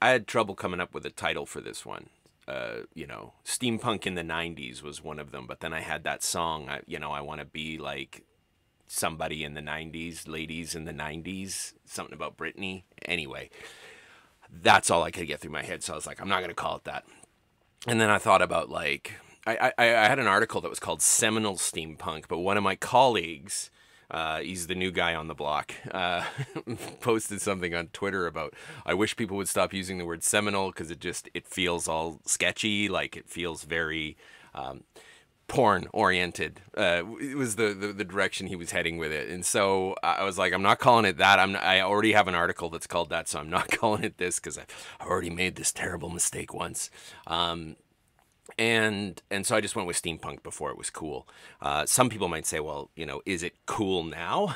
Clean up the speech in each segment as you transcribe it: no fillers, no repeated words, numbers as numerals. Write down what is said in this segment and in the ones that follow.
I had trouble coming up with a title for this one. You know, steampunk in the '90s was one of them, but then I had that song. I want to be like somebody in the '90s, ladies in the '90s, something about Britney. Anyway, that's all I could get through my head. So I was like, I'm not gonna call it that. And then I thought about like I had an article that was called Seminal Steampunk, but one of my colleagues, he's the new guy on the block, posted something on Twitter about I wish people would stop using the word seminal because it feels all sketchy, like it feels very porn oriented. It was the direction he was heading with it, and so I was like, I'm not calling it that. I already have an article that's called that, so I'm not calling it this because I've already made this terrible mistake once. And so I just went with steampunk before it was cool. Some people might say, well, you know, is it cool now?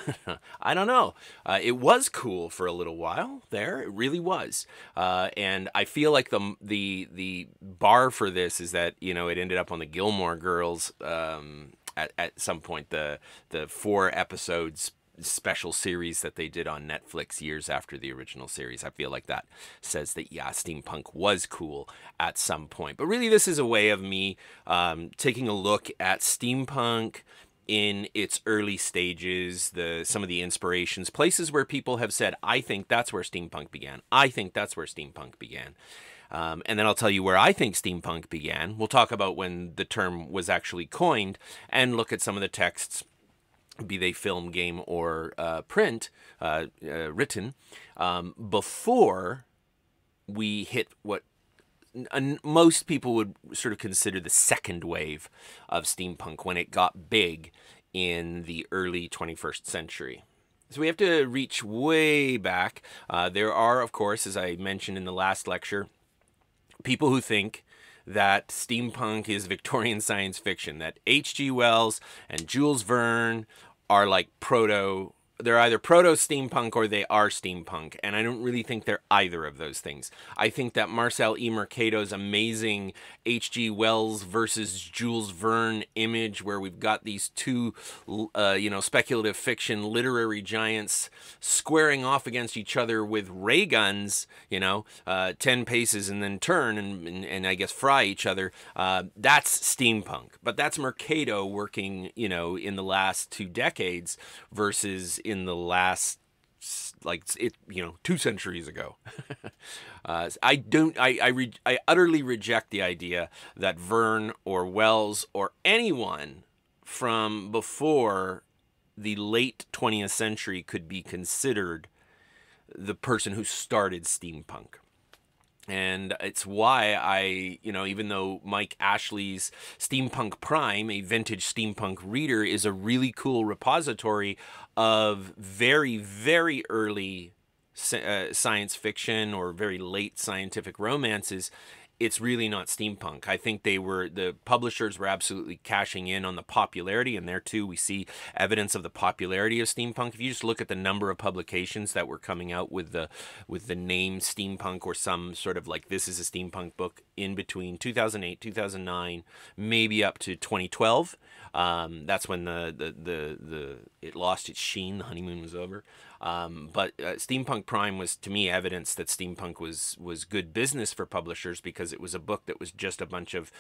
I don't know. It was cool for a little while there. It really was. And I feel like the bar for this is that, you know, it ended up on the Gilmore Girls at some point, the 4 episodes special series that they did on Netflix years after the original series. I feel like that says that, yeah, steampunk was cool at some point. But really, this is a way of me taking a look at steampunk in its early stages, some of the inspirations, places where people have said, I think that's where steampunk began. I think that's where steampunk began. And then I'll tell you where I think steampunk began. We'll talk about when the term was actually coined and look at some of the texts, be they film, game, or print, written, before we hit what most people would sort of consider the second wave of steampunk when it got big in the early 21st century. So we have to reach way back. There are, of course, as I mentioned in the last lecture, people who think that steampunk is Victorian science fiction, that H.G. Wells and Jules Verne are like they're either proto-steampunk or they are steampunk, and I don't really think they're either of those things. I think that Marcel E. Mercado's amazing H.G. Wells versus Jules Verne image, where we've got these two, speculative fiction literary giants squaring off against each other with ray guns, 10 paces and then turn and I guess fry each other. That's steampunk, but that's Mercado working, in the last 2 decades versus in the last 2 centuries ago. I utterly reject the idea that Verne or Wells or anyone from before the late 20th century could be considered the person who started steampunk. And it's why even though Mike Ashley's Steampunk Prime, a vintage steampunk reader, is a really cool repository of very, very early science fiction or very late scientific romances, it's really not steampunk. I think the publishers were absolutely cashing in on the popularity, and there too we see evidence of the popularity of steampunk. If you just look at the number of publications that were coming out with the name steampunk or some sort of like this is a steampunk book in between 2008, 2009, maybe up to 2012. That's when it lost its sheen. The honeymoon was over. But Steampunk Prime was, to me, evidence that steampunk was good business for publishers because it was a book that was just a bunch of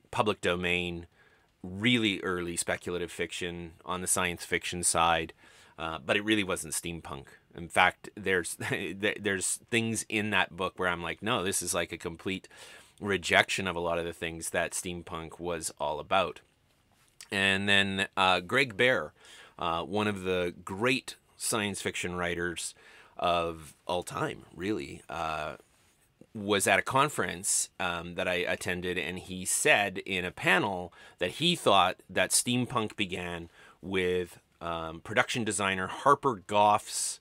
public domain, really early speculative fiction on the science fiction side, but it really wasn't steampunk. In fact, there's things in that book where I'm like, no, this is like a complete rejection of a lot of the things that steampunk was all about. And then Greg Baer, one of the great science fiction writers of all time, really, was at a conference that I attended, and he said in a panel that he thought that steampunk began with production designer Harper Goff's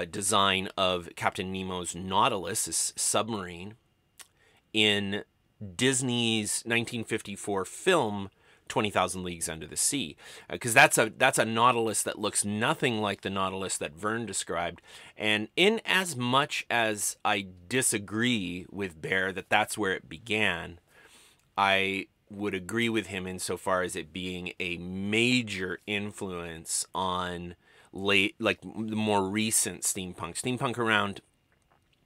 design of Captain Nemo's Nautilus, this submarine, in Disney's 1954 film 20,000 Leagues Under the Sea, because that's a Nautilus that looks nothing like the Nautilus that Verne described. And in as much as I disagree with Baer that that's where it began, I would agree with him insofar as it being a major influence on the more recent steampunk around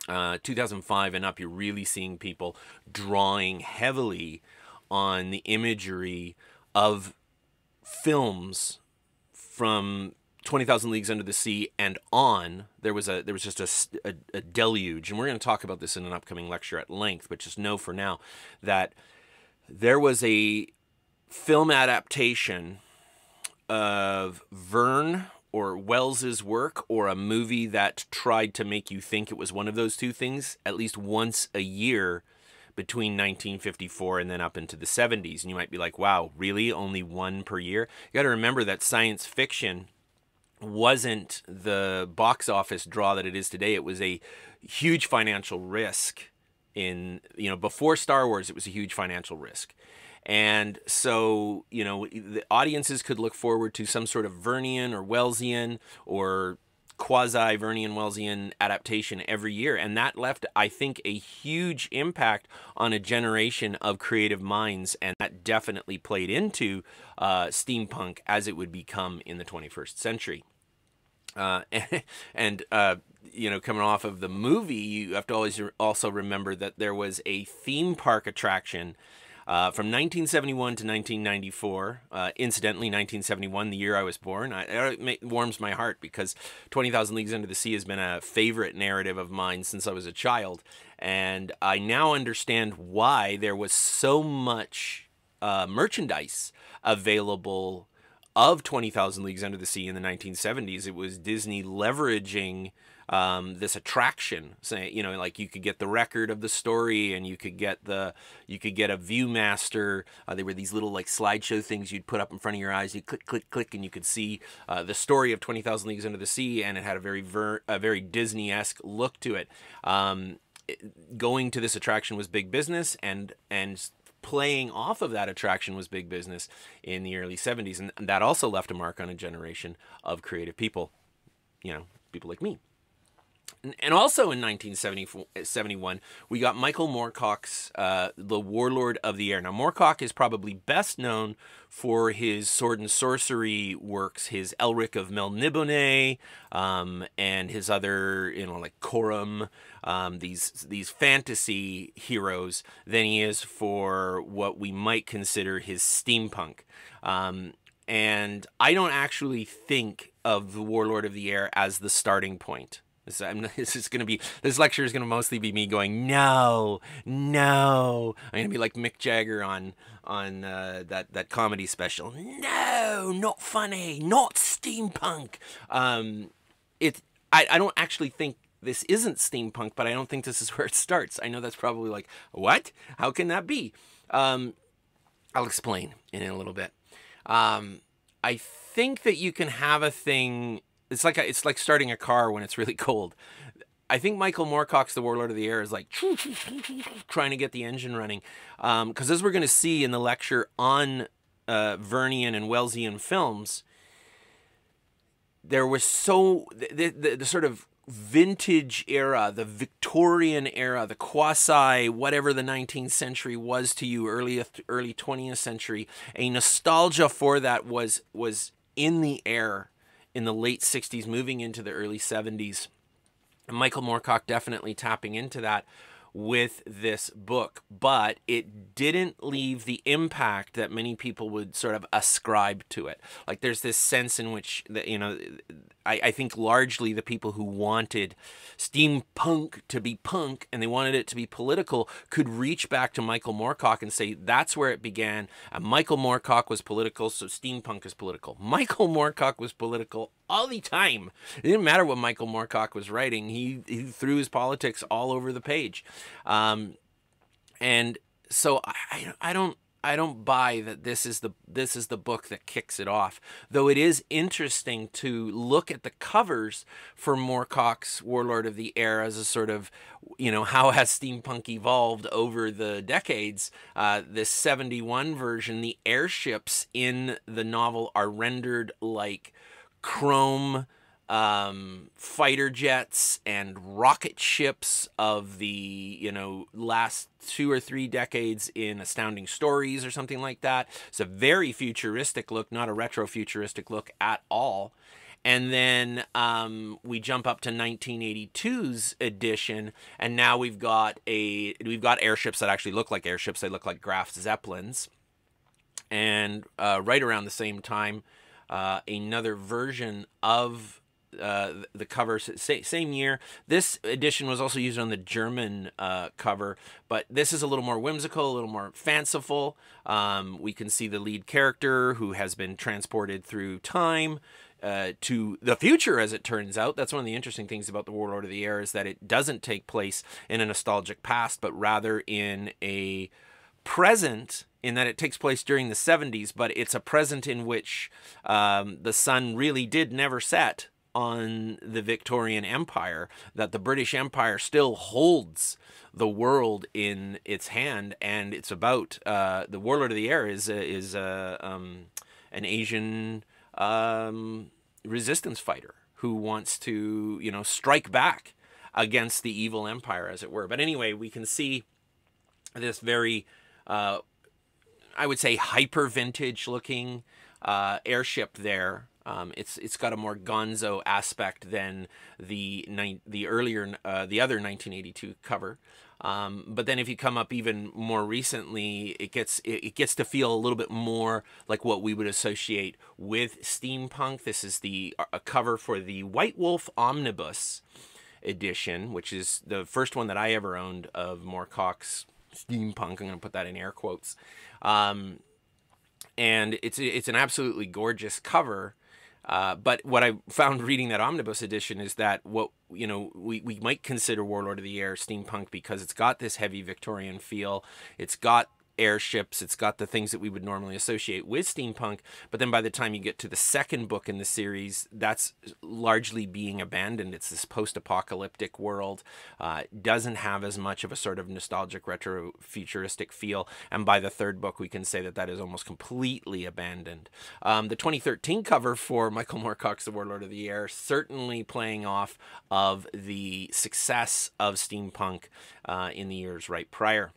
2005 and up, you're really seeing people drawing heavily on the imagery of films from 20,000 Leagues Under the Sea and on. There was just a deluge, and we're going to talk about this in an upcoming lecture at length, but just know for now that there was a film adaptation of Verne or Wells's work, or a movie that tried to make you think it was one of those two things, at least once a year between 1954 and then up into the 70s. And you might be like, wow, really? Only one per year? You got to remember that science fiction wasn't the box office draw that it is today. It was a huge financial risk. Before Star Wars, it was a huge financial risk. And so, the audiences could look forward to some sort of Vernian or Wellesian or quasi-Vernian Wellesian adaptation every year. And that left, I think, a huge impact on a generation of creative minds. And that definitely played into steampunk as it would become in the 21st century. Coming off of the movie, you have to always also remember that there was a theme park attraction from 1971 to 1994, incidentally, 1971, the year I was born. It warms my heart because 20,000 Leagues Under the Sea has been a favorite narrative of mine since I was a child. And I now understand why there was so much merchandise available of 20,000 Leagues Under the Sea in the 1970s. It was Disney leveraging this attraction, saying, like you could get the record of the story, and you could get a Viewmaster. They were these little like slideshow things you'd put up in front of your eyes. You click, click, click, and you could see the story of 20,000 Leagues Under the Sea, and it had a very Disney-esque look to it. Going to this attraction was big business, and playing off of that attraction was big business in the early 70s, and that also left a mark on a generation of creative people, people like me. And also in 1971, we got Michael Moorcock's The Warlord of the Air. Now, Moorcock is probably best known for his sword and sorcery works, his Elric of Melniboné, and his other, like Corum, these fantasy heroes, than he is for what we might consider his steampunk. And I don't actually think of The Warlord of the Air as the starting point. This lecture is going to mostly be me going, no. I'm going to be like Mick Jagger on that comedy special. No, not funny, not steampunk. I don't actually think this isn't steampunk, but I don't think this is where it starts. I know that's probably like, what? How can that be? I'll explain in a little bit. I think that you can have a thing. It's like starting a car when it's really cold. I think Michael Moorcock's The Warlord of the Air is like trying to get the engine running. Because as we're going to see in the lecture on Vernian and Wellesian films, there was the sort of vintage era, the Victorian era, the quasi whatever the 19th century was to you, early 20th century, a nostalgia for that was in the air in the late 60s, moving into the early 70s. And Michael Moorcock definitely tapping into that with this book, but it didn't leave the impact that many people would sort of ascribe to it. Like there's this sense in which, I think largely the people who wanted steampunk to be punk and they wanted it to be political could reach back to Michael Moorcock and say that's where it began. And Michael Moorcock was political, so steampunk is political. Michael Moorcock was political all the time. It didn't matter what Michael Moorcock was writing. He threw his politics all over the page. And so I don't buy that this is the book that kicks it off. Though it is interesting to look at the covers for Moorcock's Warlord of the Air as a sort of, how has steampunk evolved over the decades. This 71 version, the airships in the novel are rendered like chrome fighter jets and rocket ships of the last 2 or 3 decades in Astounding Stories or something like that. It's a very futuristic look, not a retro futuristic look at all. And then we jump up to 1982's edition, and now we've got airships that actually look like airships. They look like Graf Zeppelins. And right around the same time, another version of the cover, same year. This edition was also used on the German cover, but this is a little more whimsical, a little more fanciful. We can see the lead character who has been transported through time to the future, as it turns out. That's one of the interesting things about the Warlord of the Air, is that it doesn't take place in a nostalgic past, but rather in a present, in that it takes place during the 70s, but it's a present in which the sun really did never set on the Victorian Empire, that the British Empire still holds the world in its hand. And it's about the Warlord of the Air is an Asian resistance fighter who wants to, you know, strike back against the evil empire, as it were. But anyway, we can see this very I would say hyper vintage looking airship there. It's got a more gonzo aspect than the other 1982 cover. But then if you come up even more recently, it gets to feel a little bit more like what we would associate with steampunk. This is a cover for the White Wolf Omnibus edition, which is the first one that I ever owned of Moorcock's steampunk. I'm going to put that in air quotes. And it's an absolutely gorgeous cover. But what I found reading that Omnibus edition is that we might consider Warlord of the Air steampunk because it's got this heavy Victorian feel. It's got airships. It's got the things that we would normally associate with steampunk. But then by the time you get to the second book in the series, that's largely being abandoned. It's this post-apocalyptic world. Doesn't have as much of a sort of nostalgic retro-futuristic feel. And by the third book, we can say that that is almost completely abandoned. The 2013 cover for Michael Moorcock's The Warlord of the Air, certainly playing off of the success of steampunk in the years right prior.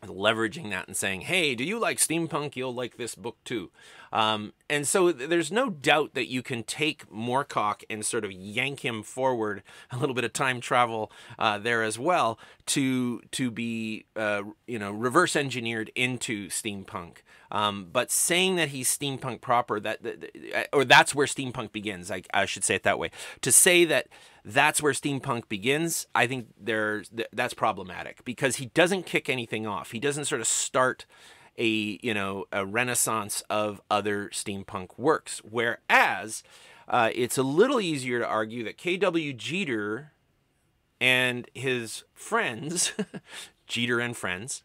Leveraging that and saying, hey, do you like steampunk? You'll like this book too. And so there's no doubt that you can take Moorcock and sort of yank him forward, a little bit of time travel there as well, to be reverse engineered into steampunk. But saying that he's steampunk proper, that's where steampunk begins. I should say it that way. To say that that's where steampunk begins, I think that's problematic, because he doesn't kick anything off. He doesn't sort of start a renaissance of other steampunk works. Whereas it's a little easier to argue that K.W. Jeter and his friends, Jeter and friends,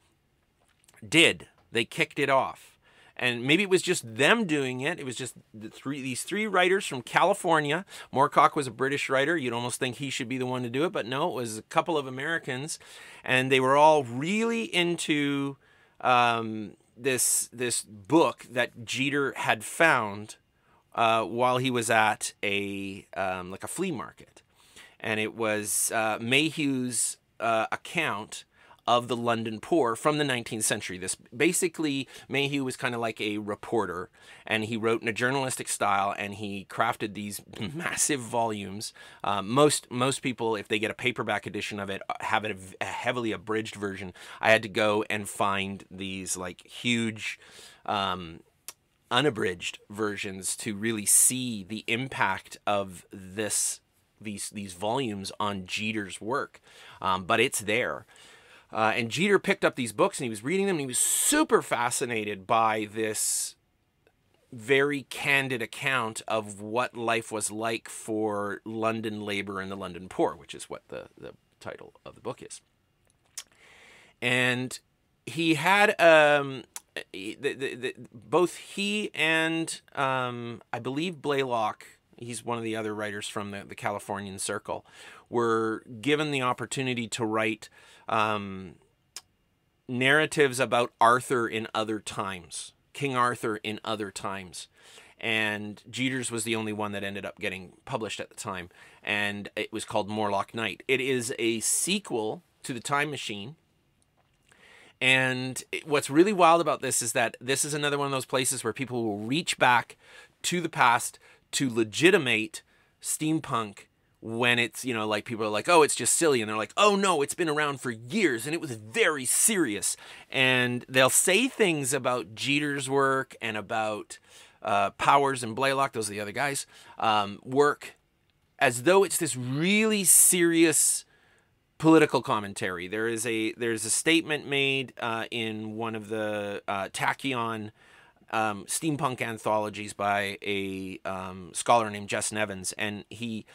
they kicked it off. And maybe it was just them doing it. It was just these three writers from California. Moorcock was a British writer. You'd almost think he should be the one to do it, but no, it was a couple of Americans, and they were all really into this book that Jeter had found while he was at a flea market, and it was Mayhew's account of the London poor from the 19th century. This basically, Mayhew was kind of like a reporter, and he wrote in a journalistic style, and he crafted these massive volumes. Most people, if they get a paperback edition of it, have a heavily abridged version. I had to go and find these like huge unabridged versions to really see the impact of these volumes on Jeter's work. But it's there. And Jeter picked up these books and he was reading them, and he was super fascinated by this very candid account of what life was like for London labor and the London poor, which is what the title of the book is. And he had both he and I believe Blaylock, he's one of the other writers from the Californian circle, were given the opportunity to write narratives about Arthur in other times, King Arthur in other times. And Jeter's was the only one that ended up getting published at the time, and it was called Morlock Night. It is a sequel to The Time Machine. And what's really wild about this is that this is another one of those places where people will reach back to the past to legitimate steampunk when it's, you know, like people are like, oh, it's just silly. And they're like, oh, no, it's been around for years and it was very serious. And they'll say things about Jeter's work and about Powers and Blaylock, those are the other guys, work as though it's this really serious political commentary. There's a statement made in one of the Tachyon steampunk anthologies by a scholar named Jess Nevins, and he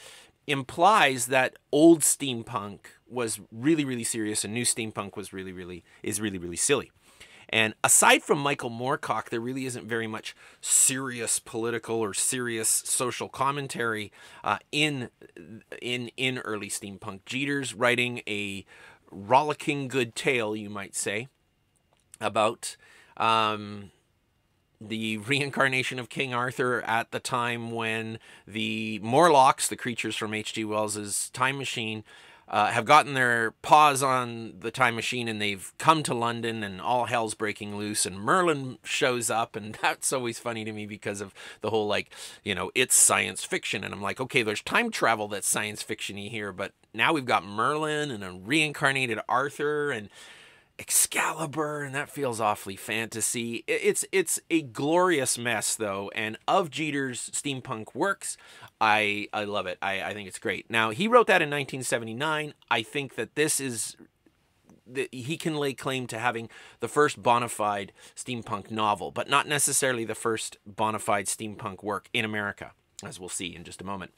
implies that old steampunk was really, really serious and new steampunk was really, really silly. And aside from Michael Moorcock, there really isn't very much serious political or serious social commentary in early steampunk. Jeter's writing a rollicking good tale, you might say, about the reincarnation of King Arthur at the time when the Morlocks, the creatures from H.G. Wells's Time Machine, have gotten their paws on the time machine and they've come to London and all hell's breaking loose and Merlin shows up, and that's always funny to me because of the whole, like, you know, it's science fiction, and I'm like, okay, there's time travel that's science fiction-y here, but now we've got Merlin and a reincarnated Arthur and Excalibur, and that feels awfully fantasy. It's a glorious mess, though, and of Jeter's steampunk works, I love it. I think it's great. Now, he wrote that in 1979. I think that this is... he can lay claim to having the first bona fide steampunk novel, but not necessarily the first bona fide steampunk work in America, as we'll see in just a moment.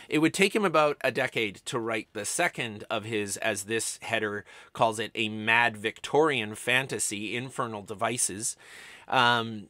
It would take him about a decade to write the second of his, as this header calls it, a mad Victorian fantasy, Infernal Devices. And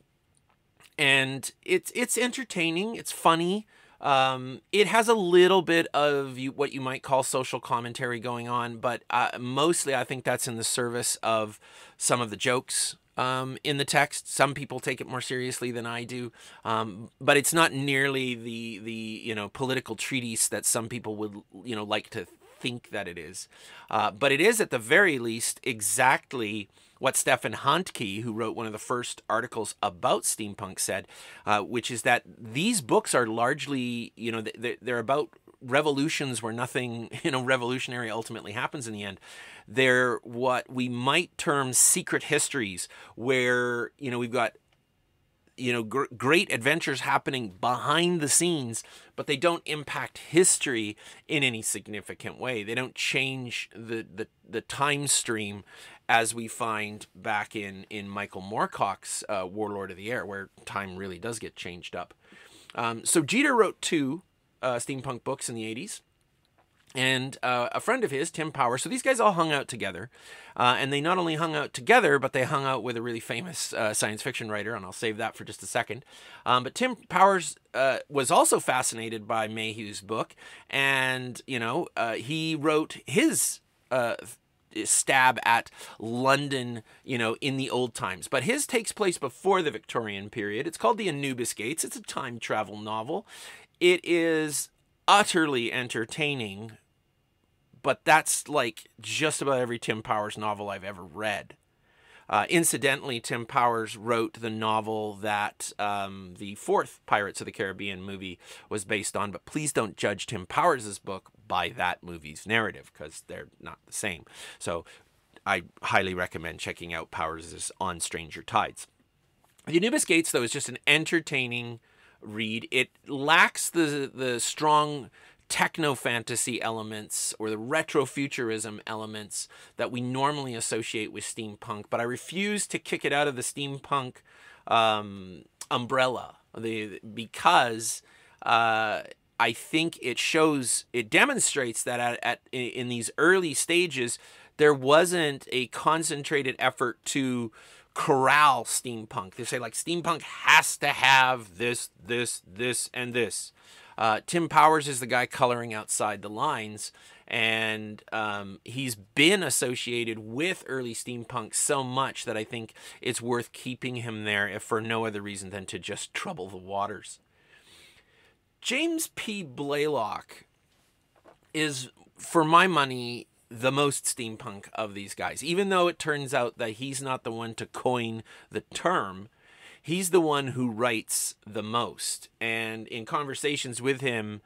it's entertaining, it's funny. It has a little bit of what you might call social commentary going on, but mostly I think that's in the service of some of the jokes in the text. Some people take it more seriously than I do, but it's not nearly the you know, political treatise that some people would, you know, like to think that it is. But it is at the very least exactly what Stephen Handke, who wrote one of the first articles about steampunk, said, which is that these books are largely, you know, they're about revolutions where nothing, you know, revolutionary ultimately happens in the end. They're what we might term secret histories, where, you know, we've got, you know, great adventures happening behind the scenes, but they don't impact history in any significant way. They don't change the time stream, as we find back in Michael Moorcock's Warlord of the Air, where time really does get changed up. So Jeter wrote two steampunk books in the 80s. And a friend of his, Tim Powers, so these guys all hung out together. And they not only hung out together, but they hung out with a really famous science fiction writer, and I'll save that for just a second. But Tim Powers was also fascinated by Mayhew's book, and, you know, he wrote his stab at London, you know, in the old times. But his takes place before the Victorian period. It's called The Anubis Gates. It's a time travel novel. It is utterly entertaining, but that's like just about every Tim Powers novel I've ever read. Incidentally, Tim Powers wrote the novel that the fourth Pirates of the Caribbean movie was based on, but please don't judge Tim Powers' book by that movie's narrative, because they're not the same. So I highly recommend checking out Powers' On Stranger Tides. The Anubis Gates, though, is just an entertaining read. It lacks the strong techno-fantasy elements or the retrofuturism elements that we normally associate with steampunk, but I refuse to kick it out of the steampunk umbrella because I think it demonstrates that in these early stages there wasn't a concentrated effort to corral steampunk. They say, like, steampunk has to have this, and this. Tim Powers is the guy coloring outside the lines, and he's been associated with early steampunk so much that I think it's worth keeping him there, if for no other reason than to just trouble the waters. James P. Blaylock is, for my money, the most steampunk of these guys. Even though it turns out that he's not the one to coin the term, he's the one who writes the most. And in conversations with him,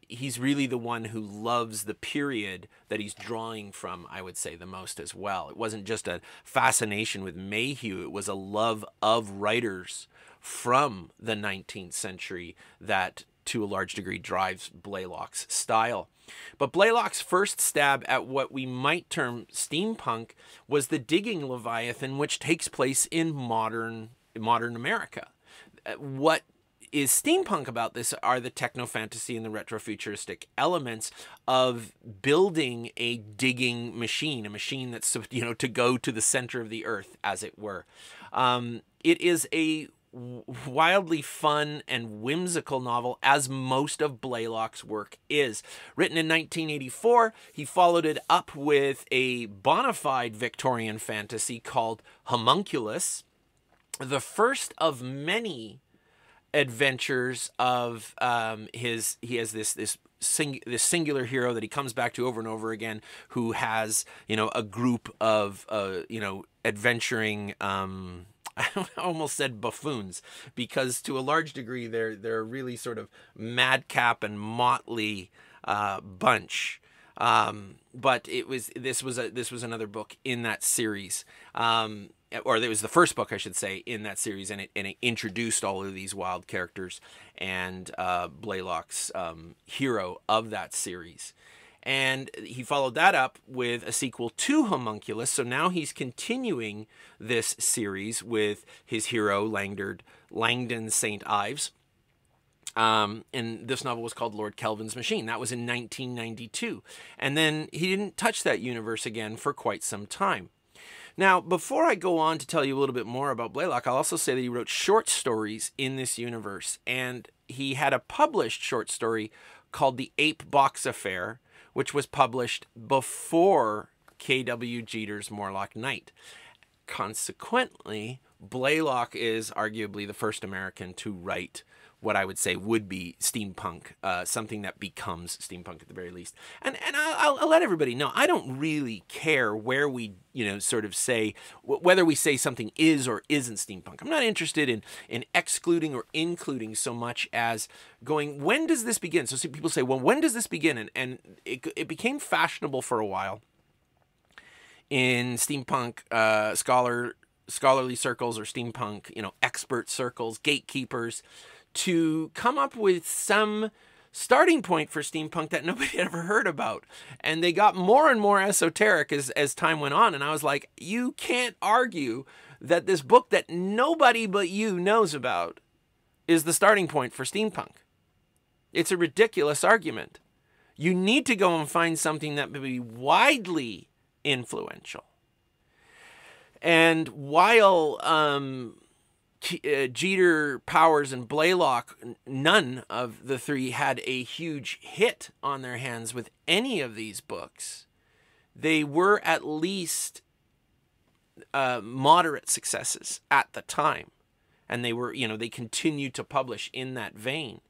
he's really the one who loves the period that he's drawing from, I would say, the most as well. It wasn't just a fascination with Mayhew, it was a love of writers from the 19th century that, to a large degree, drives Blaylock's style. But Blaylock's first stab at what we might term steampunk was the Digging Leviathan, which takes place in modern America. What is steampunk about this are the techno-fantasy and the retrofuturistic elements of building a digging machine, a machine that's, you know, to go to the center of the earth, as it were. It is a wildly fun and whimsical novel, as most of Blaylock's work is. Written in 1984, he followed it up with a bona fide Victorian fantasy called Homunculus, the first of many adventures of he has this singular hero that he comes back to over and over again, who has, you know, a group of you know, adventuring I almost said buffoons, because to a large degree they're really sort of madcap and motley bunch. But this was another book in that series, or it was the first book, I should say, in that series, and it introduced all of these wild characters and Blaylock's hero of that series. And he followed that up with a sequel to Homunculus. So now he's continuing this series with his hero, Langdon St. Ives. And this novel was called Lord Kelvin's Machine. That was in 1992. And then he didn't touch that universe again for quite some time. Now, before I go on to tell you a little bit more about Blaylock, I'll also say that he wrote short stories in this universe. And he had a published short story called The Ape Box Affair, which was published before K.W. Jeter's Morlock Knight. Consequently, Blaylock is arguably the first American to write what I would say would be steampunk, something that becomes steampunk at the very least. And I'll let everybody know, I don't really care where we, you know, sort of say, whether we say something is or isn't steampunk. I'm not interested in excluding or including so much as going, when does this begin? So people say, well, when does this begin? And it became fashionable for a while in steampunk scholarly circles, or steampunk, you know, expert circles, gatekeepers, to come up with some starting point for steampunk that nobody had ever heard about. And they got more and more esoteric as time went on. And I was like, you can't argue that this book that nobody but you knows about is the starting point for steampunk. It's a ridiculous argument. You need to go and find something that would be widely influential. And while Jeter, Powers, and Blaylock, none of the three had a huge hit on their hands with any of these books, they were at least moderate successes at the time. And they were, you know, they continued to publish in that vein,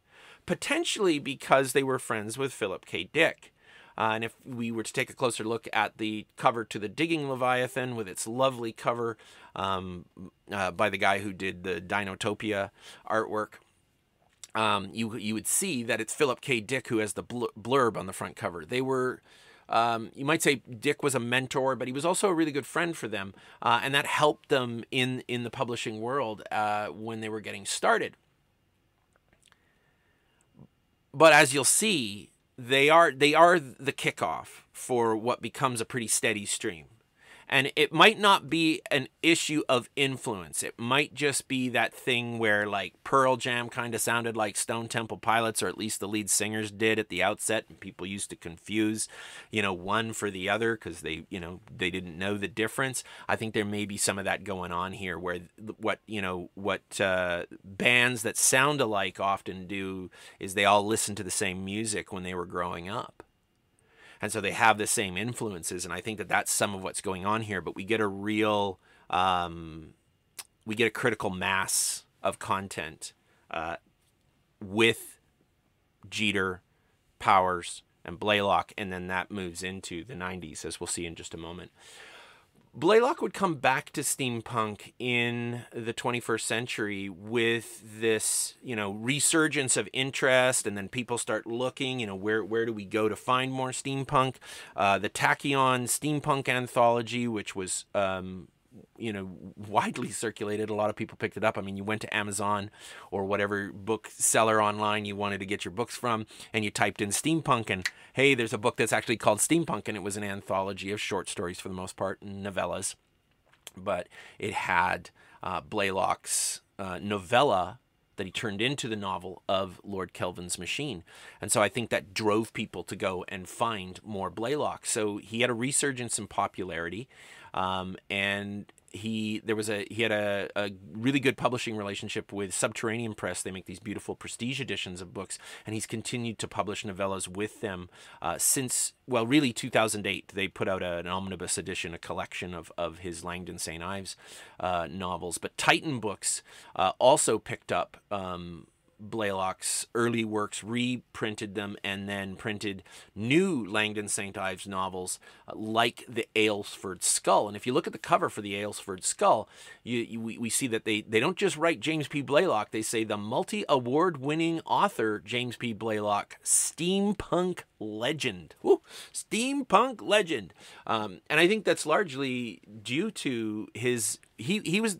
potentially because they were friends with Philip K. Dick. And if we were to take a closer look at the cover to the Digging Leviathan, with its lovely cover by the guy who did the Dinotopia artwork, you would see that it's Philip K. Dick who has the blurb on the front cover. They were, you might say Dick was a mentor, but he was also a really good friend for them. And that helped them in the publishing world when they were getting started. But as you'll see, they are the kickoff for what becomes a pretty steady stream. And it might not be an issue of influence. It might just be that thing where, like, Pearl Jam kind of sounded like Stone Temple Pilots, or at least the lead singers did at the outset, and people used to confuse, you know, one for the other because they, you know, they didn't know the difference. I think there may be some of that going on here, where what bands that sound alike often do is they all listen to the same music when they were growing up. And so they have the same influences, and I think that that's some of what's going on here. But we get a real, we get a critical mass of content with Jeter, Powers, and Blaylock, and then that moves into the 90s, as we'll see in just a moment. Blaylock would come back to steampunk in the 21st century with this, resurgence of interest, and then people start looking, where do we go to find more steampunk? The Tachyon Steampunk Anthology, which was, widely circulated. A lot of people picked it up. I mean, you went to Amazon or whatever bookseller online you wanted to get your books from, and you typed in steampunk, and hey, there's a book that's actually called Steampunk, and it was an anthology of short stories for the most part, and novellas. But it had Blaylock's novella that he turned into the novel of Lord Kelvin's Machine. And so I think that drove people to go and find more Blaylock. So he had a resurgence in popularity, and he had a really good publishing relationship with Subterranean Press. They make these beautiful prestige editions of books, and he's continued to publish novellas with them since, well, really 2008. They put out an omnibus edition, a collection of his Langdon St. Ives novels. But Titan Books also picked up Blaylock's early works, reprinted them, and then printed new Langdon St. Ives novels like the Aylesford Skull. And if you look at the cover for the Aylesford Skull, we see that they don't just write James P. Blaylock. They say the multi-award-winning author James P. Blaylock, steampunk legend. Woo, steampunk legend. And I think that's largely due to his... He was,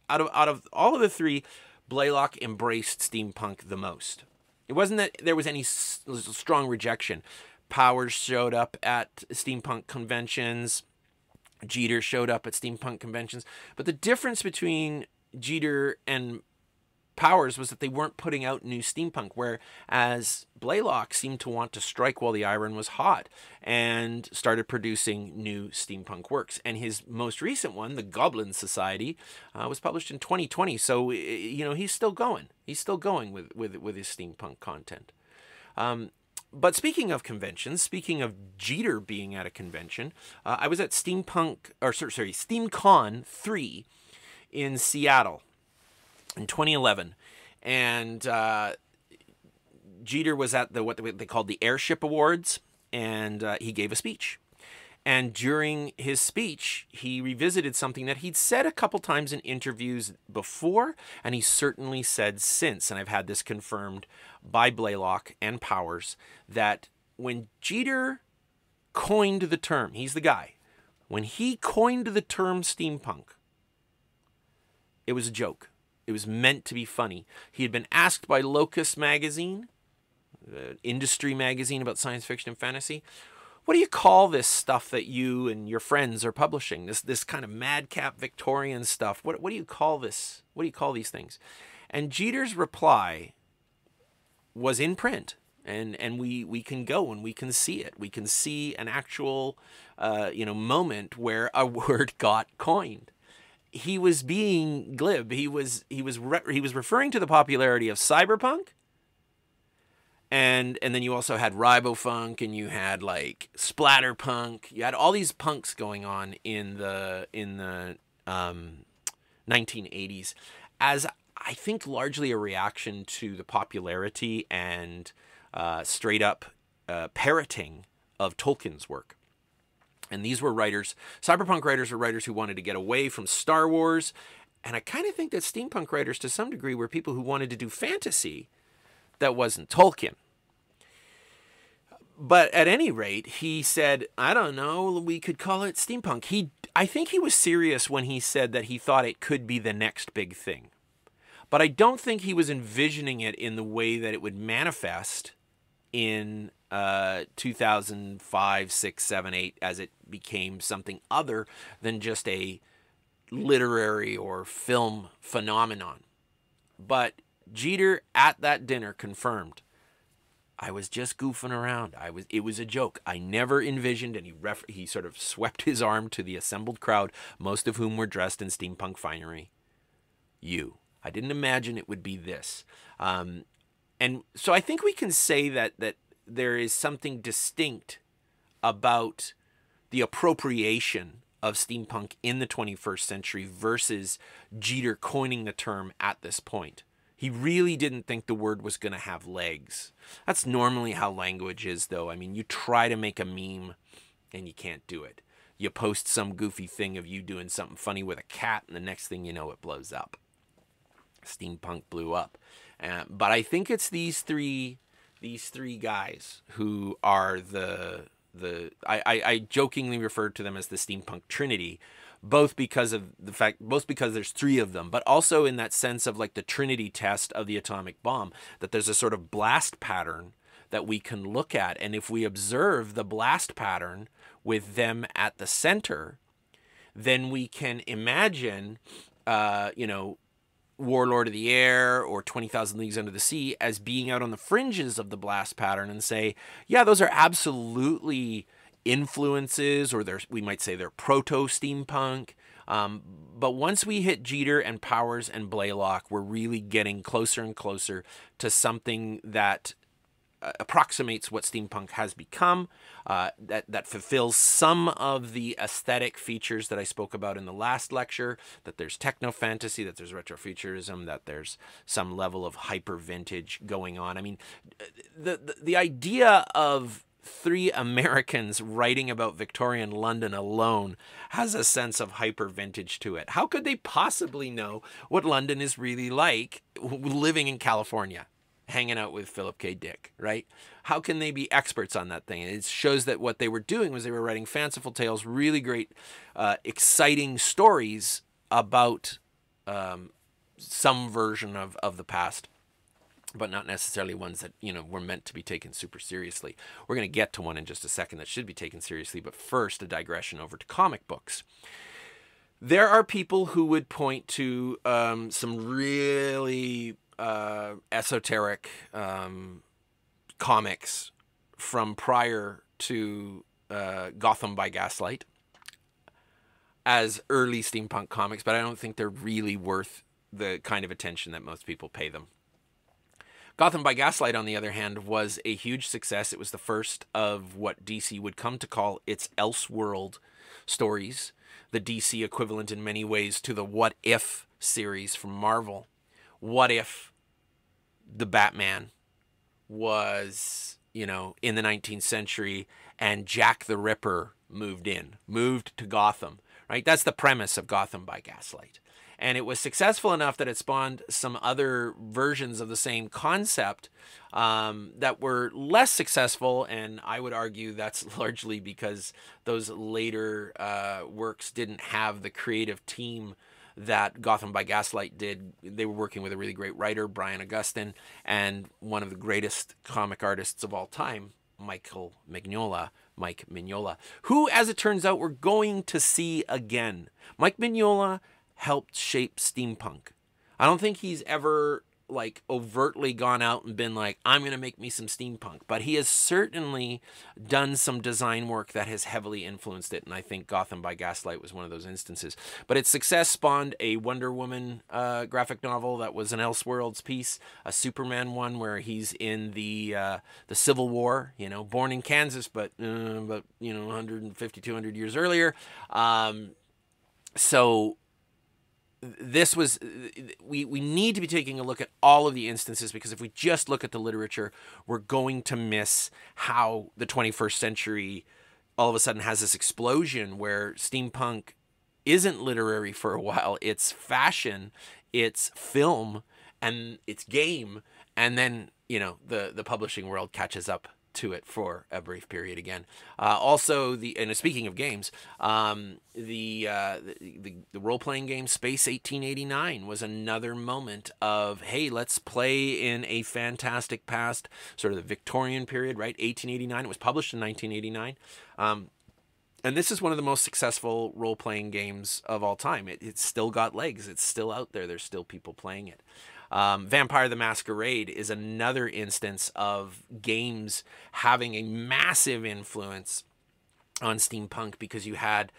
out of all of the three, Blaylock embraced steampunk the most. It wasn't that there was any strong rejection. Powers showed up at steampunk conventions. Jeter showed up at steampunk conventions. But the difference between Jeter and Powers was that they weren't putting out new steampunk, whereas Blaylock seemed to want to strike while the iron was hot and started producing new steampunk works. And his most recent one, The Goblin Society, was published in 2020. So, he's still going. He's still going with his steampunk content. But speaking of conventions, speaking of Jeter being at a convention, I was at SteamCon 3 in Seattle in 2011, and Jeter was at what they called the Airship Awards, and he gave a speech. And during his speech, he revisited something that he'd said a couple times in interviews before, and he certainly said since, and I've had this confirmed by Blaylock and Powers, that when Jeter coined the term, he's the guy, when he coined the term steampunk, it was a joke. It was meant to be funny. He had been asked by Locus magazine, the industry magazine about science fiction and fantasy, what do you call this stuff that you and your friends are publishing? This kind of madcap Victorian stuff. What do you call this? What do you call these things? And Jeter's reply was in print. And we can go and we can see it. We can see an actual moment where a word got coined. He was being glib. He was referring to the popularity of cyberpunk, and then you also had ribofunk, and you had like splatterpunk. You had all these punks going on in the 1980s, as I think largely a reaction to the popularity and straight up parroting of Tolkien's work. And these were writers, cyberpunk writers were writers who wanted to get away from Star Wars. And I kind of think that steampunk writers, to some degree, were people who wanted to do fantasy that wasn't Tolkien. But at any rate, he said, I don't know, we could call it steampunk. I think he was serious when he said that he thought it could be the next big thing. But I don't think he was envisioning it in the way that it would manifest in 2005, 6, 7, 8, as it became something other than just a literary or film phenomenon. But Jeter at that dinner confirmed, I was just goofing around. It was a joke. I never envisioned, and he sort of swept his arm to the assembled crowd, most of whom were dressed in steampunk finery. I didn't imagine it would be this. And so I think we can say that there is something distinct about the appropriation of steampunk in the 21st century versus Jeter coining the term at this point. He really didn't think the word was going to have legs. That's normally how language is, though. I mean, you try to make a meme and you can't do it. you post some goofy thing of you doing something funny with a cat, and the next thing you know, it blows up. Steampunk blew up. But I think it's these three guys who are I jokingly referred to them as the steampunk trinity, both because there's three of them, but also in that sense of like the Trinity test of the atomic bomb, that there's a sort of blast pattern that we can look at. And if we observe the blast pattern with them at the center, then we can imagine, Warlord of the Air or 20,000 Leagues Under the Sea as being out on the fringes of the blast pattern, and say, yeah, those are absolutely influences, or we might say they're proto-steampunk. But once we hit Jeter and Powers and Blaylock, we're really getting closer and closer to something that approximates what steampunk has become, that fulfills some of the aesthetic features that I spoke about in the last lecture, that there's techno-fantasy, that there's retrofuturism, that there's some level of hyper-vintage going on. I mean, the idea of three Americans writing about Victorian London alone has a sense of hyper-vintage to it. How could they possibly know what London is really like living in California, hanging out with Philip K. Dick, right? How can they be experts on that thing? It shows that what they were doing was they were writing fanciful tales, really great, exciting stories about some version of the past, but not necessarily ones that, were meant to be taken super seriously. We're going to get to one in just a second that should be taken seriously, but first, a digression over to comic books. There are people who would point to some really esoteric comics from prior to Gotham by Gaslight as early steampunk comics, but I don't think they're really worth the kind of attention that most people pay them. Gotham by Gaslight, on the other hand, was a huge success. It was the first of what DC would come to call its Elseworld stories, the DC equivalent in many ways to the What If series from Marvel. What if the Batman was, in the 19th century and Jack the Ripper moved to Gotham, right? That's the premise of Gotham by Gaslight. And it was successful enough that it spawned some other versions of the same concept that were less successful. And I would argue that's largely because those later works didn't have the creative team that Gotham by Gaslight did. They were working with a really great writer, Brian Augustyn, and one of the greatest comic artists of all time, Mike Mignola, who, as it turns out, we're going to see again. Mike Mignola helped shape steampunk. I don't think he's ever overtly gone out and been like, I'm going to make me some steampunk, but he has certainly done some design work that has heavily influenced it, and I think Gotham by Gaslight was one of those instances. But its success spawned a Wonder Woman graphic novel that was an Elseworlds piece, a Superman one where he's in the Civil War, born in Kansas, but 150, 200 years earlier. So this was, we need to be taking a look at all of the instances, because if we just look at the literature, we're going to miss how the 21st century all of a sudden has this explosion where steampunk isn't literary for a while. It's fashion, it's film, and it's game. And then, the publishing world catches up to it for a brief period again. Also, and speaking of games, the role-playing game Space 1889 was another moment of, hey, let's play in a fantastic past, sort of the Victorian period, right? 1889. It was published in 1989. And this is one of the most successful role-playing games of all time. It's still got legs. It's still out there. There's still people playing it. Vampire the Masquerade is another instance of games having a massive influence on steampunk, because you had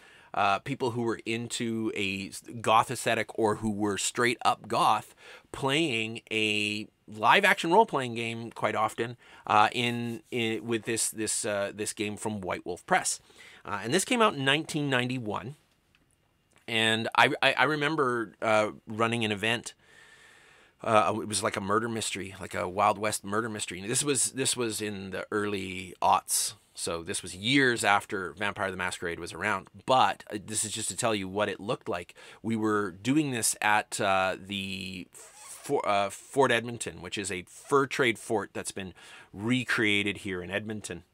people who were into a goth aesthetic or who were straight up goth playing a live action role playing game quite often with this game from White Wolf Press, and this came out in 1991. And I remember running an event It was like a murder mystery, like a Wild West murder mystery. And this was in the early aughts, so this was years after Vampire the Masquerade was around. But this is just to tell you what it looked like. We were doing this at the Fort Edmonton, which is a fur trade fort that's been recreated here in Edmonton.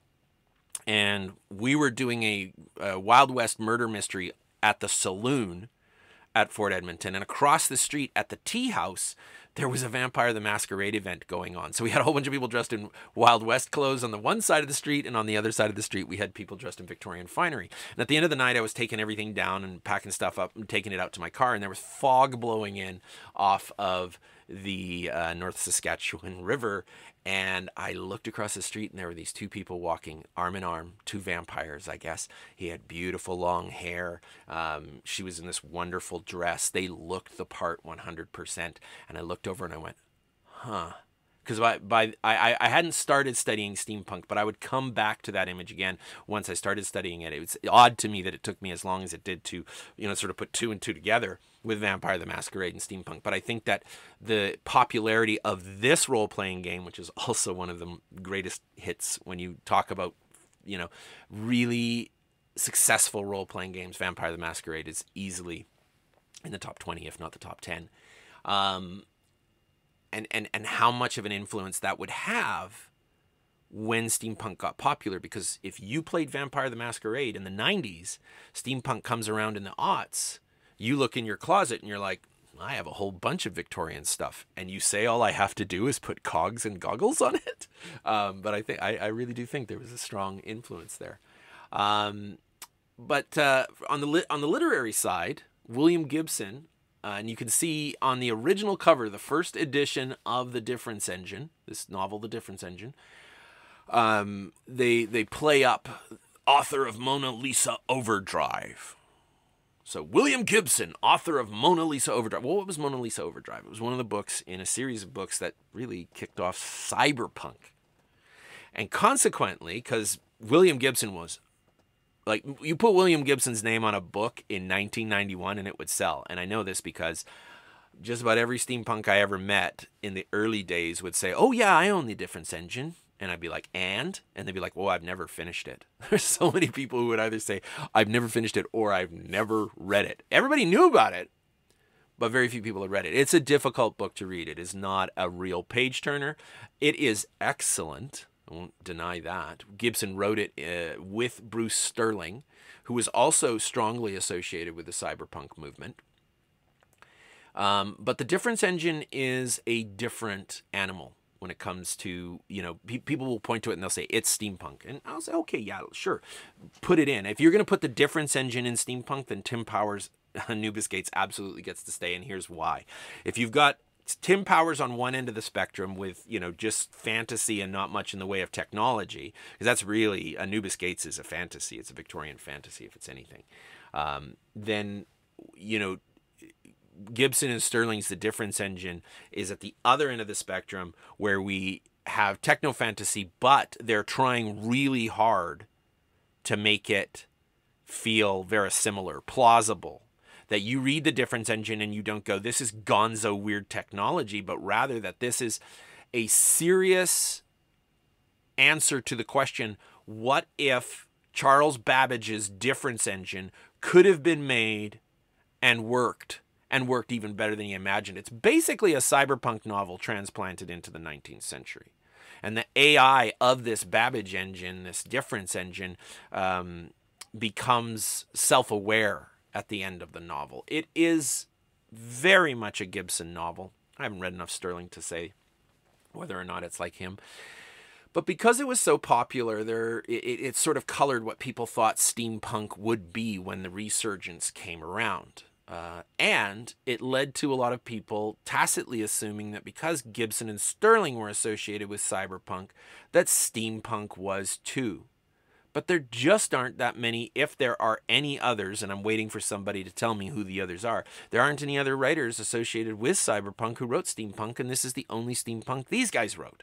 And we were doing a Wild West murder mystery at the saloon at Fort Edmonton. And across the street at the tea house, there was a Vampire the Masquerade event going on. So we had a whole bunch of people dressed in Wild West clothes on the one side of the street, and on the other side of the street, we had people dressed in Victorian finery. And at the end of the night, I was taking everything down and packing stuff up and taking it out to my car, and there was fog blowing in off of the North Saskatchewan River. And I looked across the street, and there were these two people walking arm in arm, two vampires, I guess. He had beautiful long hair. She was in this wonderful dress. They looked the part 100%. And I looked over and I went, huh. Because I hadn't started studying steampunk, but I would come back to that image again once I started studying it. It was odd to me that it took me as long as it did to, sort of put two and two together with Vampire the Masquerade and steampunk. But I think that the popularity of this role-playing game, which is also one of the greatest hits when you talk about, really successful role-playing games, Vampire the Masquerade is easily in the top 20, if not the top 10. And how much of an influence that would have when steampunk got popular. Because if you played Vampire the Masquerade in the 90s, steampunk comes around in the aughts, you look in your closet and you're like, I have a whole bunch of Victorian stuff. And you say all I have to do is put cogs and goggles on it. But I really do think there was a strong influence there. But on the literary side, William Gibson, and you can see on the original cover, the first edition of The Difference Engine, this novel, The Difference Engine, they play up author of Mona Lisa Overdrive. So William Gibson, author of Mona Lisa Overdrive. Well, what was Mona Lisa Overdrive? It was one of the books in a series of books that really kicked off cyberpunk. And consequently, because William Gibson was, like, you put William Gibson's name on a book in 1991 and it would sell. And I know this because just about every steampunk I ever met in the early days would say, oh yeah, I own The Difference Engine. And I'd be like, and they'd be like, well, I've never finished it. There's so many people who would either say, I've never finished it or I've never read it. Everybody knew about it, but very few people had read it. It's a difficult book to read. It is not a real page turner. It is excellent. I won't deny that. Gibson wrote it with Bruce Sterling, who was also strongly associated with the cyberpunk movement. But The Difference Engine is a different animal when it comes to, people will point to it and they'll say, it's steampunk. And I'll say, okay, yeah, sure, put it in. If you're going to put The Difference Engine in steampunk, then Tim Powers' Anubis Gates absolutely gets to stay, and here's why. If you've got Tim Powers on one end of the spectrum with, just fantasy and not much in the way of technology, because that's really, Anubis Gates is a fantasy. It's a Victorian fantasy, if it's anything. Then, Gibson and Sterling's The Difference Engine is at the other end of the spectrum, where we have techno fantasy, but they're trying really hard to make it feel verisimilar, plausible. That you read The Difference Engine and you don't go, this is gonzo weird technology, but rather that this is a serious answer to the question, what if Charles Babbage's Difference Engine could have been made and worked even better than he imagined? It's basically a cyberpunk novel transplanted into the 19th century. And the AI of this Babbage engine, this Difference Engine, becomes self-aware at the end of the novel. It is very much a Gibson novel. I haven't read enough Sterling to say whether or not it's like him. But because it was so popular, it sort of colored what people thought steampunk would be when the resurgence came around. And it led to a lot of people tacitly assuming that because Gibson and Sterling were associated with cyberpunk, that steampunk was too. But there just aren't that many, if there are any others, and I'm waiting for somebody to tell me who the others are. There aren't any other writers associated with cyberpunk who wrote steampunk, and this is the only steampunk these guys wrote.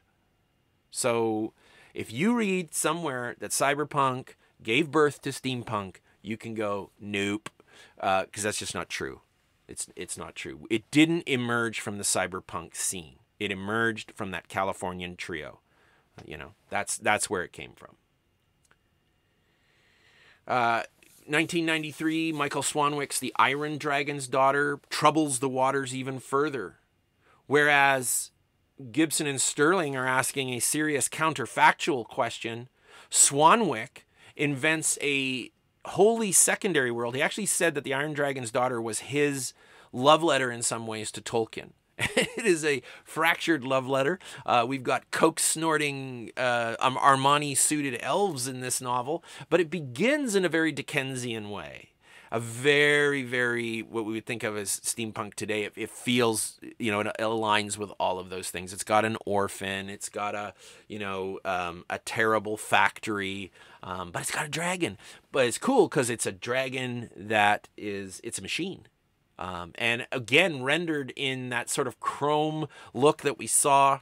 So if you read somewhere that cyberpunk gave birth to steampunk, you can go, nope, because that's just not true. It's not true. It didn't emerge from the cyberpunk scene. It emerged from that Californian trio. You know, that's where it came from. 1993, Michael Swanwick's The Iron Dragon's Daughter troubles the waters even further. Whereas Gibson and Sterling are asking a serious counterfactual question, Swanwick invents a wholly secondary world. He actually said that The Iron Dragon's Daughter was his love letter in some ways to Tolkien. It is a fractured love letter. We've got coke-snorting Armani-suited elves in this novel, but it begins in a very Dickensian way. A very, very, what we would think of as steampunk today. It feels, you know, it aligns with all of those things. It's got an orphan. It's got a, you know, a terrible factory, but it's got a dragon. But it's cool because it's a dragon that is, it's a machine. And again, rendered in that sort of chrome look that we saw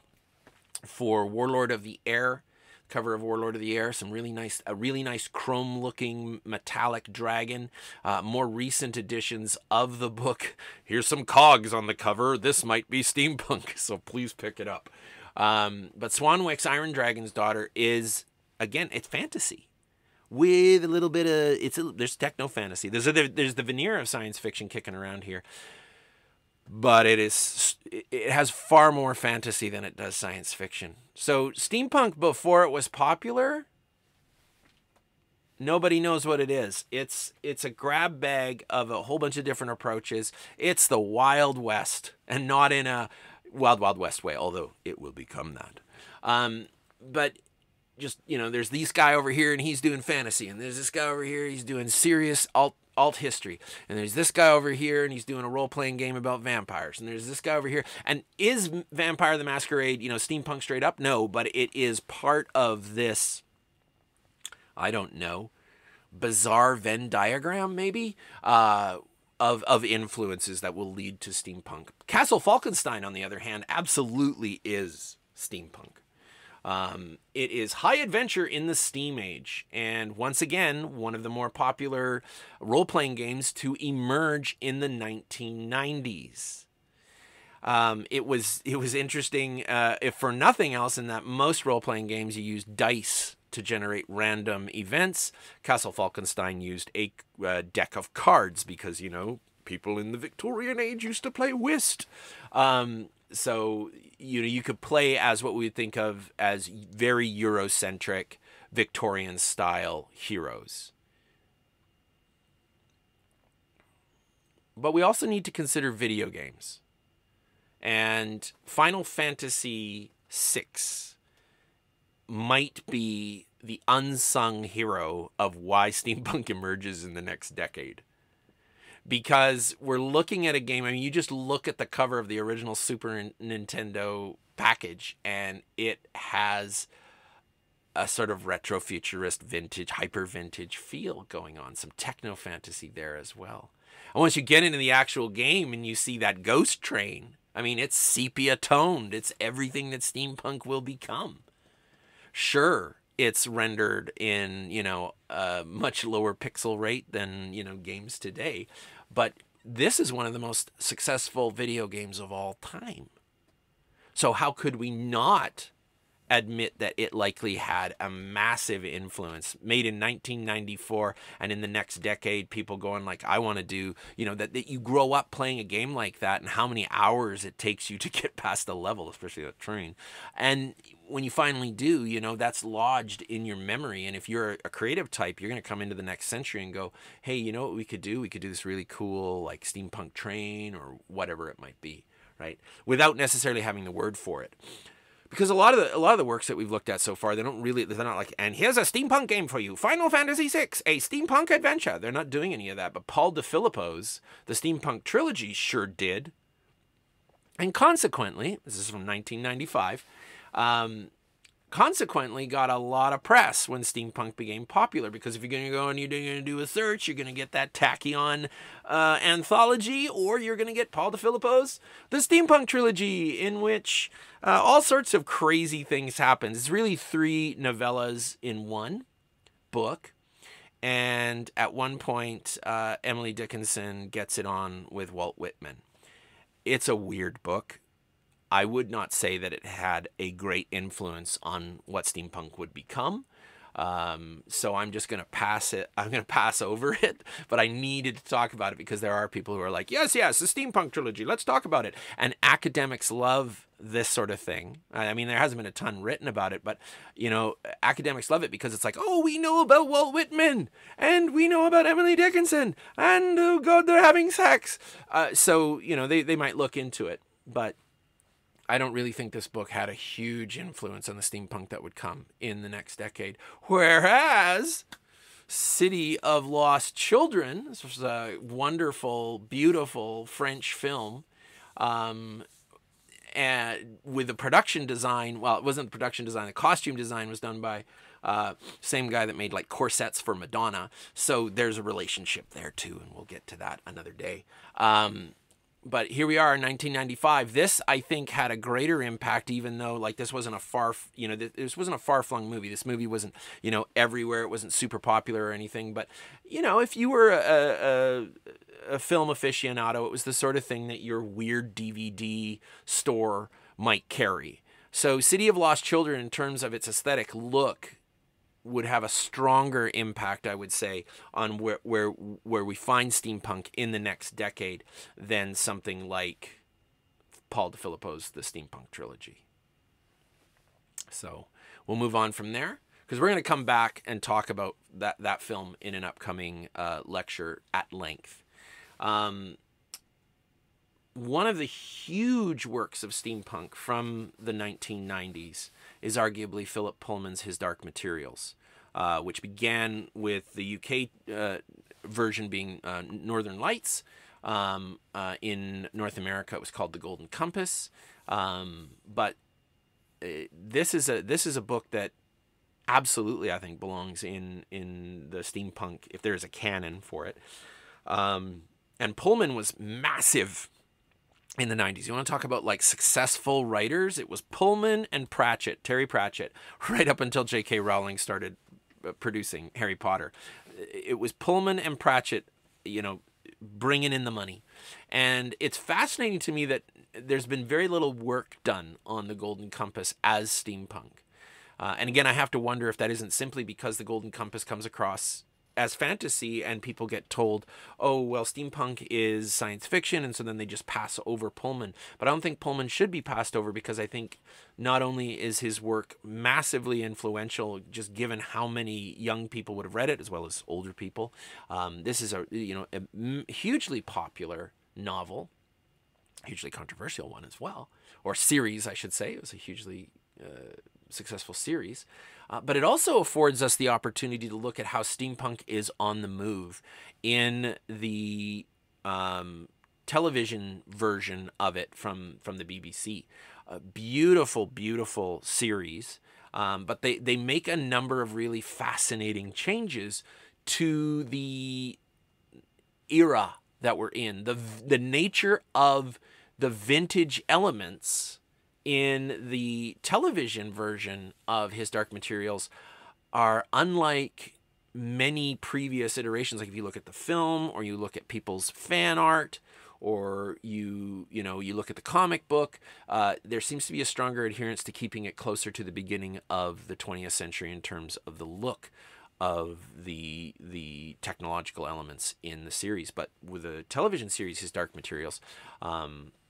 for Warlord of the Air, cover of Warlord of the Air, a really nice chrome looking metallic dragon. More recent editions of the book, here's some cogs on the cover. This might be steampunk, so please pick it up. But Swanwick's Iron Dragon's Daughter is, again, it's fantasy. With a little bit of, there's techno fantasy. There's the veneer of science fiction kicking around here, but it has far more fantasy than it does science fiction. So steampunk, before it was popular, nobody knows what it is. It's a grab bag of a whole bunch of different approaches. It's the Wild West, and not in a Wild Wild West way, although it will become that. But just, you know, there's this guy over here and he's doing fantasy, and there's this guy over here, he's doing serious alt history, and there's this guy over here and he's doing a role-playing game about vampires, and there's this guy over here. And is Vampire the Masquerade, you know, steampunk straight up? No, but it is part of this, I don't know, bizarre Venn diagram maybe, of influences that will lead to steampunk. Castle Falkenstein, on the other hand, absolutely is steampunk. It is high adventure in the Steam Age, and once again, one of the more popular role-playing games to emerge in the 1990s. It was interesting, if for nothing else, in that most role-playing games you use dice to generate random events. Castle Falkenstein used a deck of cards because, you know, people in the Victorian age used to play whist. So, you know, you could play as what we would think of as very Eurocentric, Victorian-style heroes. But we also need to consider video games. And Final Fantasy VI might be the unsung hero of why steampunk emerges in the next decade. Because we're looking at a game, I mean, you just look at the cover of the original Super Nintendo package, and it has a sort of retro-futurist, vintage, hyper-vintage feel going on. Some techno-fantasy there as well. And once you get into the actual game and you see that ghost train, I mean, it's sepia-toned. It's everything that steampunk will become. Sure, it's rendered in, you know, a much lower pixel rate than, you know, games today. But this is one of the most successful video games of all time. So how could we not admit that it likely had a massive influence, made in 1994, and in the next decade, people going like, I want to do, you know, that you grow up playing a game like that, and how many hours it takes you to get past the level, especially that train. And when you finally do, you know, that's lodged in your memory. And if you're a creative type, you're going to come into the next century and go, hey, you know what we could do? We could do this really cool, like, steampunk train or whatever it might be, right? Without necessarily having the word for it. Because a lot of the works that we've looked at so far, they're not like, and here's a steampunk game for you, Final Fantasy VI, a steampunk adventure. They're not doing any of that. But Paul DeFilippo's The Steampunk Trilogy sure did. And consequently, this is from 1995, consequently got a lot of press when steampunk became popular, because if you're going to go and you're going to do a search, you're going to get that Tachyon anthology, or you're going to get Paul DeFilippo's The Steampunk Trilogy, in which all sorts of crazy things happen. It's really 3 novellas in one book, And at one point, Emily Dickinson gets it on with Walt Whitman. It's a weird book. I would not say that it had a great influence on what steampunk would become. So I'm just going to pass it. I'm going to pass over it, but I needed to talk about it because there are people who are like, yes, the steampunk trilogy, let's talk about it. And academics love this sort of thing. I mean, there hasn't been a ton written about it, but, you know, academics love it because it's like, oh, we know about Walt Whitman and we know about Emily Dickinson and, oh God, they're having sex. So, you know, they might look into it, but I don't really think this book had a huge influence on the steampunk that would come in the next decade. Whereas City of Lost Children, this was a wonderful, beautiful French film, and with the production design, well, it wasn't the production design, the costume design was done by same guy that made like corsets for Madonna. So there's a relationship there too, and we'll get to that another day. But here we are in 1995. This, I think, had a greater impact, even though, like, this wasn't a this wasn't a far-flung movie. This movie wasn't, you know, everywhere. It wasn't super popular or anything. But, you know, if you were a film aficionado, it was the sort of thing that your weird DVD store might carry. So City of Lost Children, in terms of its aesthetic look, would have a stronger impact, I would say, on where we find steampunk in the next decade than something like Paul DeFilippo's The Steampunk Trilogy. So we'll move on from there, because we're going to come back and talk about that film in an upcoming lecture at length. One of the huge works of steampunk from the 1990s is arguably Philip Pullman's His Dark Materials, which began with the UK version being Northern Lights. In North America, it was called The Golden Compass. But this is a book that absolutely, I think, belongs in the steampunk, if there is a canon for it. And Pullman was massive in the 90s. You want to talk about like successful writers? It was Pullman and Pratchett, Terry Pratchett, right up until J.K. Rowling started producing Harry Potter. It was Pullman and Pratchett, you know, bringing in the money. And it's fascinating to me that there's been very little work done on the Golden Compass as steampunk. And again, I have to wonder if that isn't simply because the Golden Compass comes across as fantasy and people get told, oh, well, steampunk is science fiction, and so then they just pass over Pullman. But I don't think Pullman should be passed over, because I think not only is his work massively influential, just given how many young people would have read it, as well as older people. This is a hugely popular novel, hugely controversial one as well, or series, I should say. It was a hugely successful series. But it also affords us the opportunity to look at how steampunk is on the move in the television version of it from the BBC. A beautiful, beautiful series. But they make a number of really fascinating changes to the era that we're in. The nature of the vintage elements in the television version of His Dark Materials are unlike many previous iterations. Like if you look at the film, or you look at people's fan art, or you look at the comic book, there seems to be a stronger adherence to keeping it closer to the beginning of the 20th century in terms of the look of the technological elements in the series. But with the television series, His Dark Materials,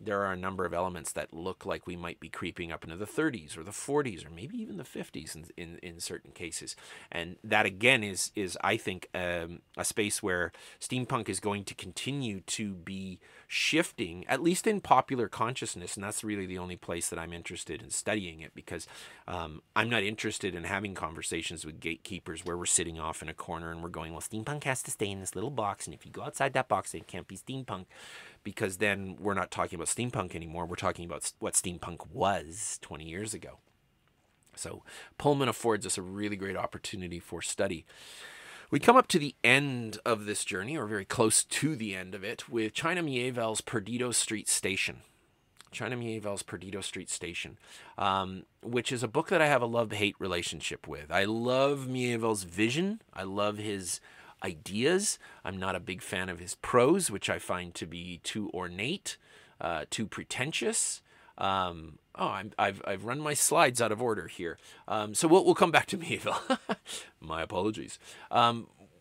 there are a number of elements that look like we might be creeping up into the 30s or the 40s or maybe even the 50s in certain cases. And that again is I think a space where steampunk is going to continue to be shifting, at least in popular consciousness. And that's really the only place that I'm interested in studying it, because I'm not interested in having conversations with gatekeepers where we're sitting off in a corner and we're going, well, steampunk has to stay in this little box, and if you go outside that box, it can't be steampunk. Because then we're not talking about steampunk anymore. We're talking about what steampunk was 20 years ago. So Pullman affords us a really great opportunity for study. We come up to the end of this journey, or very close to the end of it, with China Miéville's Perdido Street Station. China Miéville's Perdido Street Station, which is a book that I have a love-hate relationship with. I love Miéville's vision. I love his ideas. I'm not a big fan of his prose, which I find to be too ornate, too pretentious. I've run my slides out of order here. So we'll come back to Mieville. My apologies.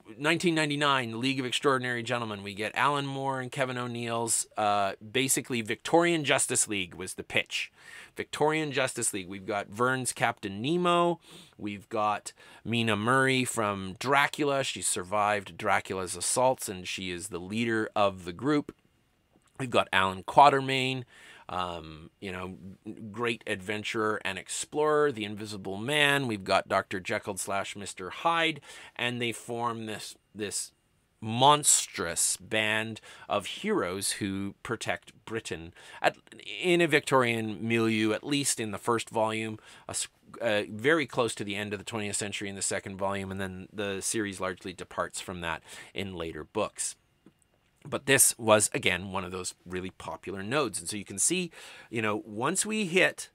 1999, League of Extraordinary Gentlemen. We get Alan Moore and Kevin O'Neill's basically Victorian Justice League was the pitch. Victorian Justice League. We've got Verne's Captain Nemo. We've got Mina Murray from Dracula. She survived Dracula's assaults, and she is the leader of the group. We've got Alan Quatermain, great adventurer and explorer, the Invisible Man. We've got Dr. Jekyll / Mr. Hyde, and they form this monstrous band of heroes who protect Britain in a Victorian milieu, at least in the first volume, very close to the end of the 20th century in the second volume, and then the series largely departs from that in later books. But this was, again, one of those really popular nodes. And so you can see, once we hit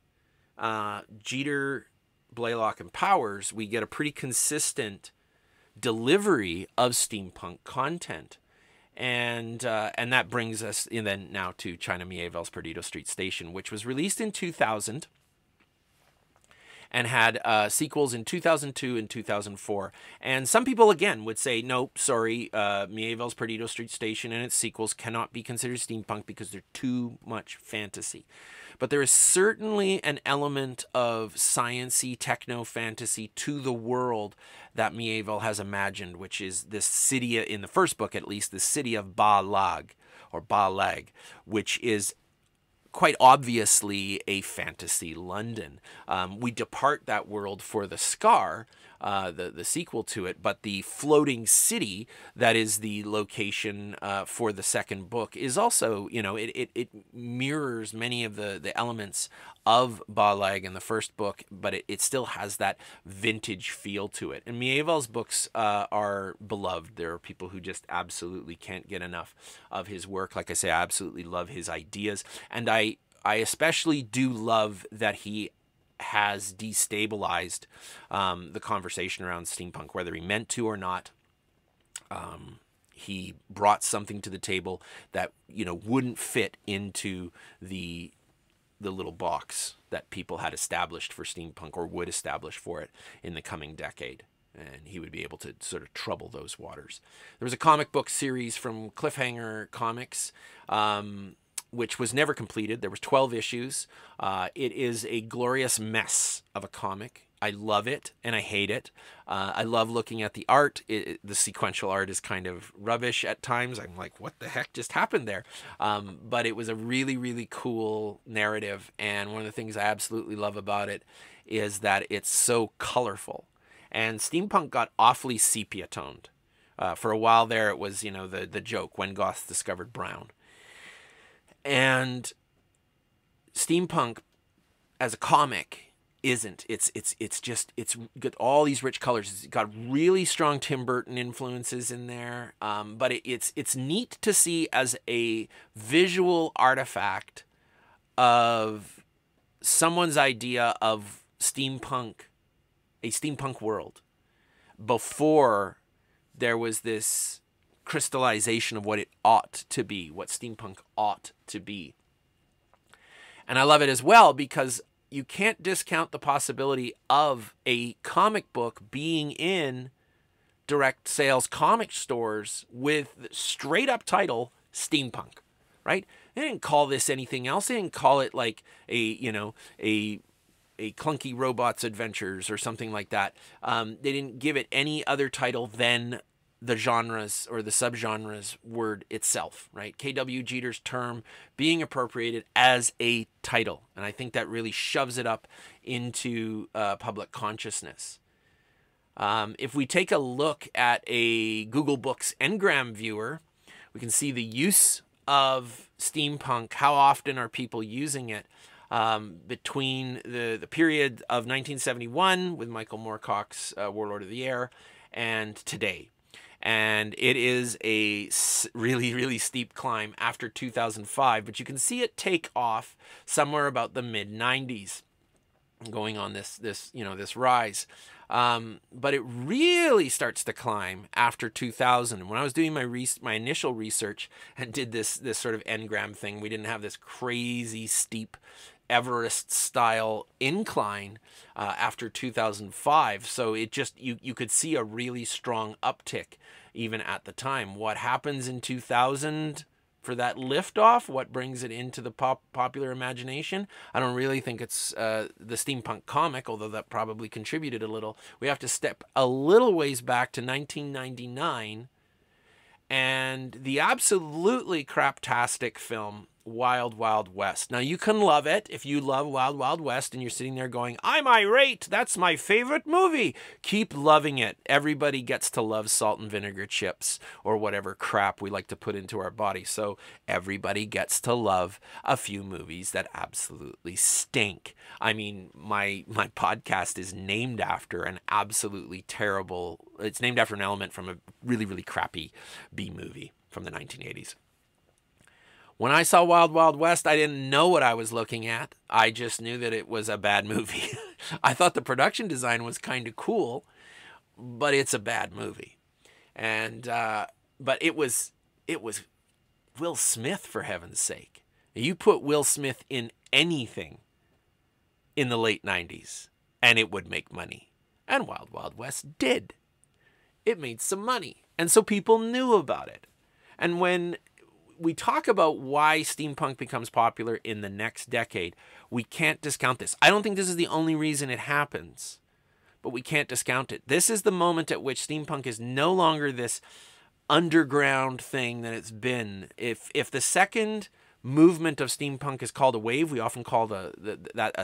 Jeter, Blaylock, and Powers, we get a pretty consistent delivery of steampunk content. And that brings us then now to China Mieville's Perdido Street Station, which was released in 2000 and had sequels in 2002 and 2004. And some people, again, would say, nope, sorry, Mieville's Perdido Street Station and its sequels cannot be considered steampunk because they're too much fantasy. But there is certainly an element of science-y, techno-fantasy to the world that Mieville has imagined, which is this city, in the first book at least, the city of Balag, or Balag, which is quite obviously a fantasy London. We depart that world for the Scar, the sequel to it, but the floating city that is the location for the second book is also, it mirrors many of the elements of Balag in the first book, but it still has that vintage feel to it. And Mieville's books are beloved. There are people who just absolutely can't get enough of his work. Like I say, I absolutely love his ideas, and I especially do love that he has destabilized the conversation around steampunk, whether he meant to or not. He brought something to the table that wouldn't fit into the little box that people had established for steampunk, or would establish for it in the coming decade. And he would be able to sort of trouble those waters. There was a comic book series from Cliffhanger Comics, which was never completed. There was 12 issues. It is a glorious mess of a comic. I love it and I hate it. I love looking at the art. The sequential art is kind of rubbish at times. I'm like, what the heck just happened there? But it was a really, really cool narrative. And one of the things I absolutely love about it is that it's so colorful. And steampunk got awfully sepia toned. For a while there, it was, the joke, when Goths discovered brown. And steampunk as a comic isn't. It's got all these rich colors. It's got really strong Tim Burton influences in there. But it's neat to see as a visual artifact of someone's idea of steampunk, a steampunk world, before there was this crystallization of what it ought to be, what steampunk ought to be. And I love it as well because you can't discount the possibility of a comic book being in direct sales comic stores with straight up title steampunk, right? They didn't call this anything else. They didn't call it like a Clunky Robots Adventures or something like that. They didn't give it any other title than the genres or the subgenres word itself, right? K.W. Jeter's term being appropriated as a title. And I think that really shoves it up into public consciousness. If we take a look at a Google Books Ngram viewer, we can see the use of steampunk. How often are people using it? Between the period of 1971 with Michael Moorcock's Warlord of the Air and today. And it is a really, really steep climb after 2005, but you can see it take off somewhere about the mid-90s, going on this rise. But it really starts to climb after 2000. When I was doing my initial research and did this sort of engram thing, we didn't have this crazy steep Everest-style incline after 2005. So it just, you could see a really strong uptick even at the time. What happens in 2000 for that liftoff? What brings it into the popular imagination? I don't really think it's the steampunk comic, although that probably contributed a little. We have to step a little ways back to 1999 and the absolutely craptastic film Wild Wild West. Now, you can love it if you love Wild Wild West and you're sitting there going, I'm irate, that's my favorite movie. Keep loving it. Everybody gets to love salt and vinegar chips or whatever crap we like to put into our body. So everybody gets to love a few movies that absolutely stink. I mean, my podcast is named after an absolutely terrible, it's named after an element from a really, really crappy B movie from the 1980s. When I saw Wild Wild West, I didn't know what I was looking at. I just knew that it was a bad movie. I thought the production design was kind of cool, but it's a bad movie. And but it was Will Smith, for heaven's sake. You put Will Smith in anything in the late 90s, and it would make money. And Wild Wild West did. It made some money, and so people knew about it. And when we talk about why steampunk becomes popular in the next decade, we can't discount this. I don't think this is the only reason it happens, but we can't discount it. This is the moment at which steampunk is no longer this underground thing that it's been. If the second movement of steampunk is called a wave, we often call the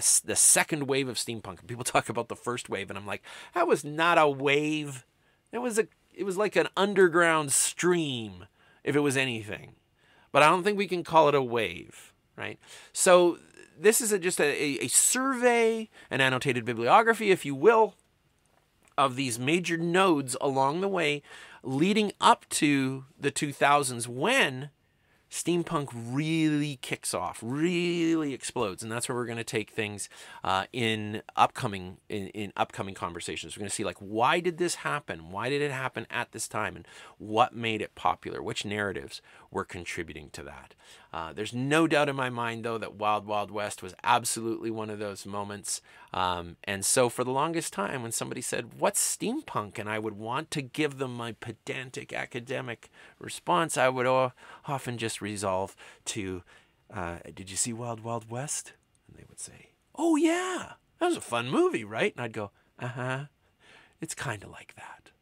second wave of steampunk. People talk about the first wave, and I'm like, that was not a wave. It was like an underground stream, if it was anything. But I don't think we can call it a wave, right? So this is just a survey, an annotated bibliography, if you will, of these major nodes along the way leading up to the 2000s when steampunk really kicks off, really explodes. And that's where we're going to take things in upcoming conversations. We're going to see, like, why did this happen? Why did it happen at this time? And what made it popular? Which narratives were contributing to that? There's no doubt in my mind, though, that Wild Wild West was absolutely one of those moments. And so for the longest time, when somebody said, what's steampunk? And I would want to give them my pedantic academic response, I would often just resolve to, did you see Wild Wild West? And they would say, oh yeah, that was a fun movie, right? And I'd go, it's kind of like that.